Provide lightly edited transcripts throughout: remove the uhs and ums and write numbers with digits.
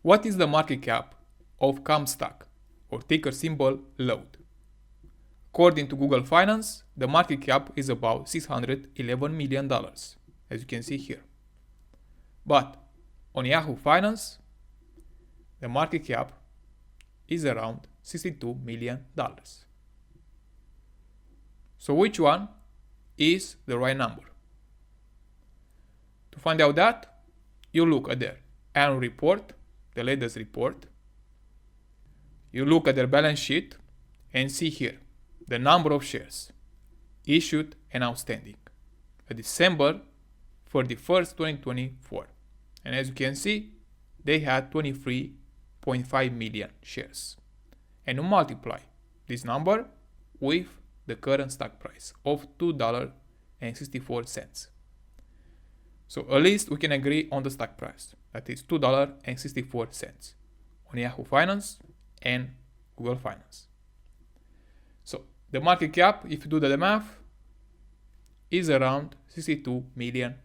What is the market cap of Comstock, or ticker symbol LODE? According to Google Finance, the market cap is about $611 million, as you can see here. But on Yahoo Finance, the market cap is around $62 million. So which one is the right number? To find out that, you look at their annual report, the latest report. You look at their balance sheet and see here the number of shares issued and outstanding at December 31st, 2024. And as you can see, they had 23.5 million shares. And you multiply this number with the current stock price of $2.64. So at least we can agree on the stock price. That is $2.64 on Yahoo Finance and Google Finance. So the market cap, if you do the math, is around $62 million.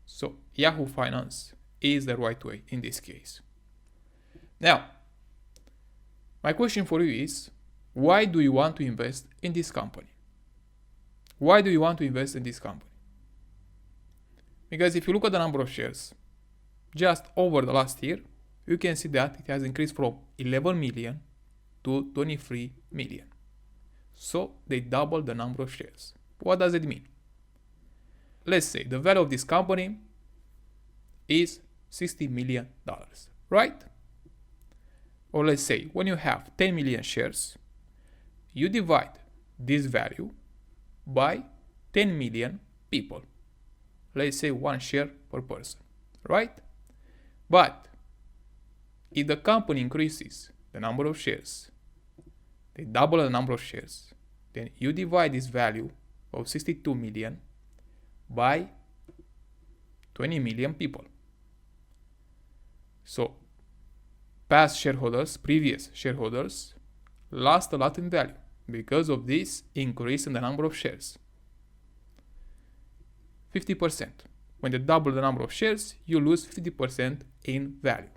So Yahoo Finance is the right way in this case. Now, my question for you is, why do you want to invest in this company? Why do you want to invest in this company? Because if you look at the number of shares, just over the last year, you can see that it has increased from 11 million to 23 million. So they doubled the number of shares. What does it mean? Let's say the value of this company is $60 million, right? Or let's say when you have 10 million shares, you divide this value by 10 million people. Let's say 1 share per person, right? But if the company increases the number of shares, they double the number of shares, then you divide this value of 62 million by 20 million people. So previous shareholders lost a lot in value because of this increase in the number of shares. 50%. When they double the number of shares, you lose 50% in value.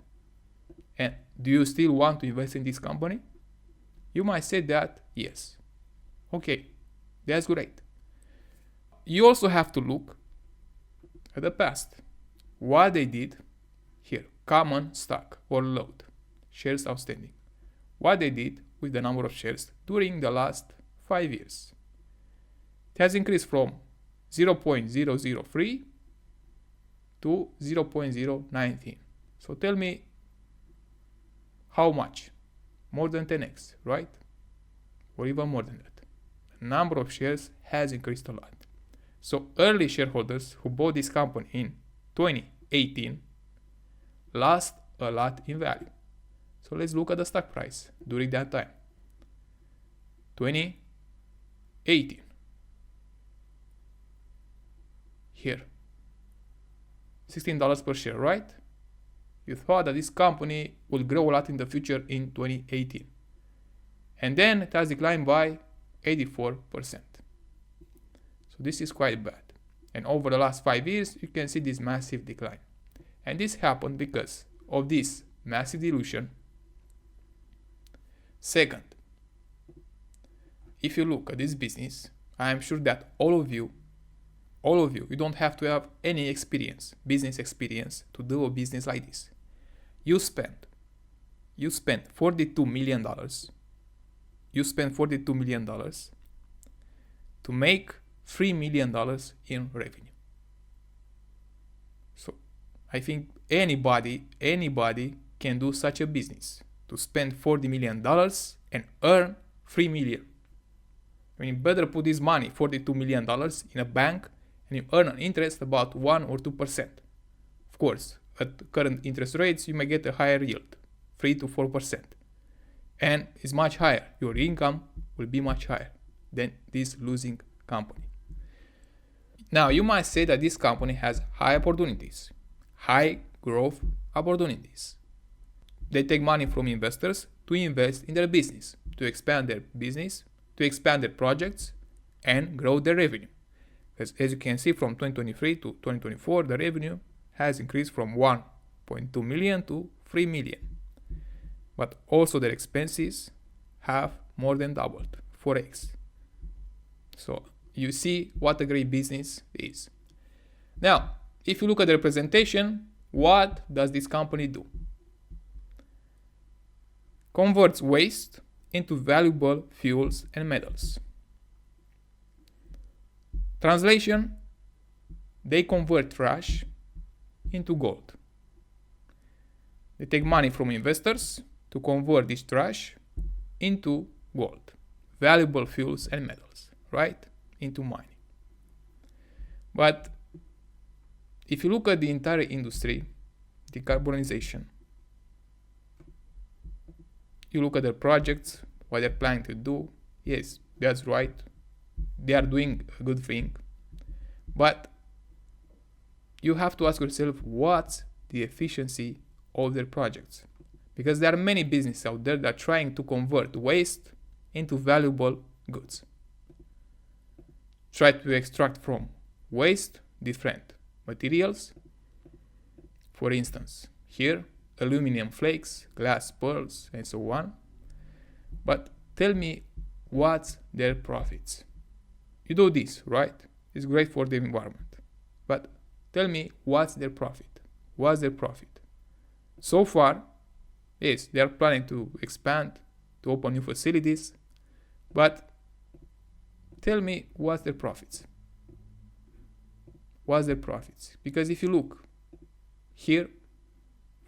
And do you still want to invest in this company? You might say that yes. Okay, that's great. You also have to look at the past. What they did here, common stock or LODE, shares outstanding. What they did with the number of shares during the last 5 years. It has increased from 0.003 to 0.019. So tell me how much? More than 10x, right? Or even more than that. The number of shares has increased a lot. So early shareholders who bought this company in 2018 lost a lot in value. So let's look at the stock price during that time. 2018. Here. $16 per share, right? You thought that this company will grow a lot in the future in 2018. And then it has declined by 84%. So this is quite bad. And over the last 5 years, you can see this massive decline. And this happened because of this massive dilution. Second, if you look at this business, I am sure that all of you, you don't have to have any experience, business experience, to do a business like this. You spend $42 million. You spend $42 million to make $3 million in revenue. So I think anybody can do such a business, to spend $40 million and earn $3 million. I mean, better put this money, $42 million, in a bank, and you earn an interest about 1 or 2%. Of course, at current interest rates, you may get a higher yield, 3 to 4%. And it's much higher. Your income will be much higher than this losing company. Now, you might say that this company has high opportunities, high growth opportunities. They take money from investors to invest in their business, to expand their business, to expand their projects, and grow their revenue. As you can see, from 2023 to 2024, the revenue has increased from 1.2 million to 3 million. But also their expenses have more than doubled, 4x. So you see what a great business is. Now, if you look at the representation, what does this company do? Converts waste into valuable fuels and metals. Translation, they convert trash into gold. They take money from investors to convert this trash into gold, valuable fuels and metals, right? Into mining. But if you look at the entire industry, decarbonization, you look at their projects, what they're planning to do, yes, that's right. They are doing a good thing. But you have to ask yourself, what's the efficiency of their projects? Because there are many businesses out there that are trying to convert waste into valuable goods. Try to extract from waste different materials. For instance, here, aluminum flakes, glass pearls, and so on. But tell me, what's their profits? You do this, right? It's great for the environment. But tell me, what's their profit? What's their profit? So far, yes, they are planning to expand, to open new facilities. But tell me, what's their profits? What's their profits? Because if you look here,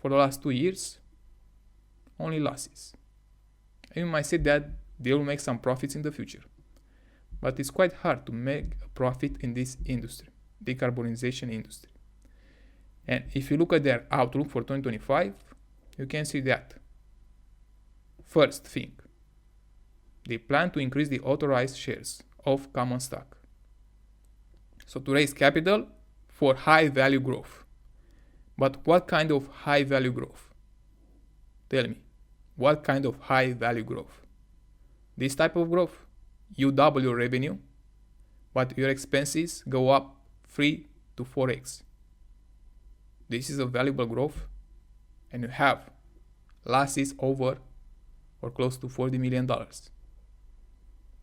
for the last 2 years, only losses. And you might say that they will make some profits in the future. But it's quite hard to make a profit in this industry, decarbonization industry. And if you look at their outlook for 2025, you can see that. First thing, they plan to increase the authorized shares of Comstock. So to raise capital for high value growth. But what kind of high value growth? Tell me, what kind of high value growth? This type of growth, you double your revenue, but your expenses go up 3 to 4x. This is a valuable growth, and you have losses over or close to $40 million,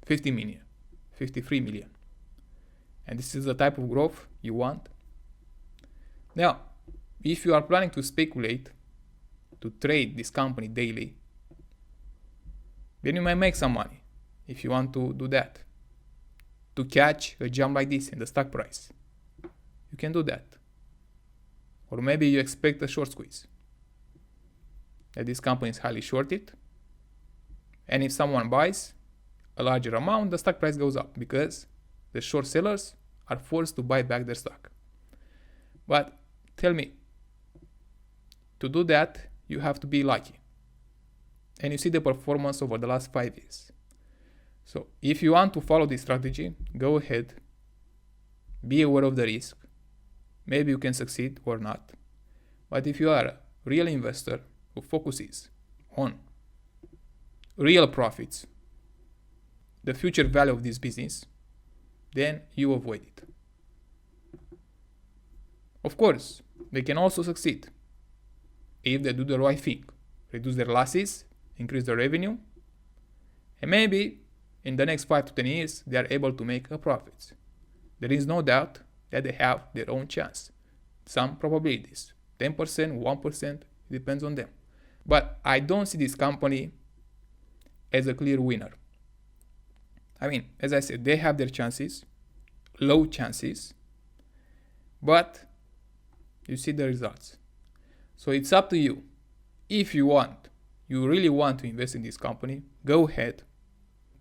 50 million, 53 million. And this is the type of growth you want. Now, if you are planning to speculate, to trade this company daily, then you might make some money if you want to do that. To catch a jump like this in the stock price, you can do that. Or maybe you expect a short squeeze, that this company is highly shorted, and if someone buys a larger amount, the stock price goes up because the short sellers are forced to buy back their stock. But tell me, to do that, you have to be lucky. And you see the performance over the last 5 years. So if you want to follow this strategy, go ahead, be aware of the risk. Maybe you can succeed or not. But if you are a real investor who focuses on real profits, the future value of this business, then you avoid it. Of course, they can also succeed if they do the right thing, reduce their losses, increase their revenue, and maybe in the next 5 to 10 years they are able to make a profit. There is no doubt that they have their own chance. Some probabilities, 10%, 1%, it depends on them. But I don't see this company as a clear winner. I mean, as I said, they have their chances, low chances, but you see the results. So it's up to you. If you really want to invest in this company, go ahead,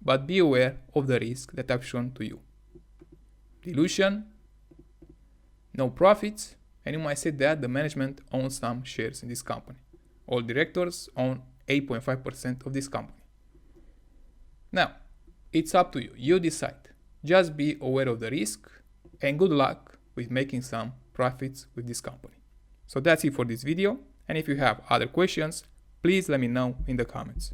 but be aware of the risk that I've shown to you. Dilution, no profits, and you might say that the management owns some shares in this company. All directors own 8.5% of this company. Now, it's up to you. You decide. Just be aware of the risk, and good luck with making some profits with this company. So that's it for this video, and if you have other questions, please let me know in the comments.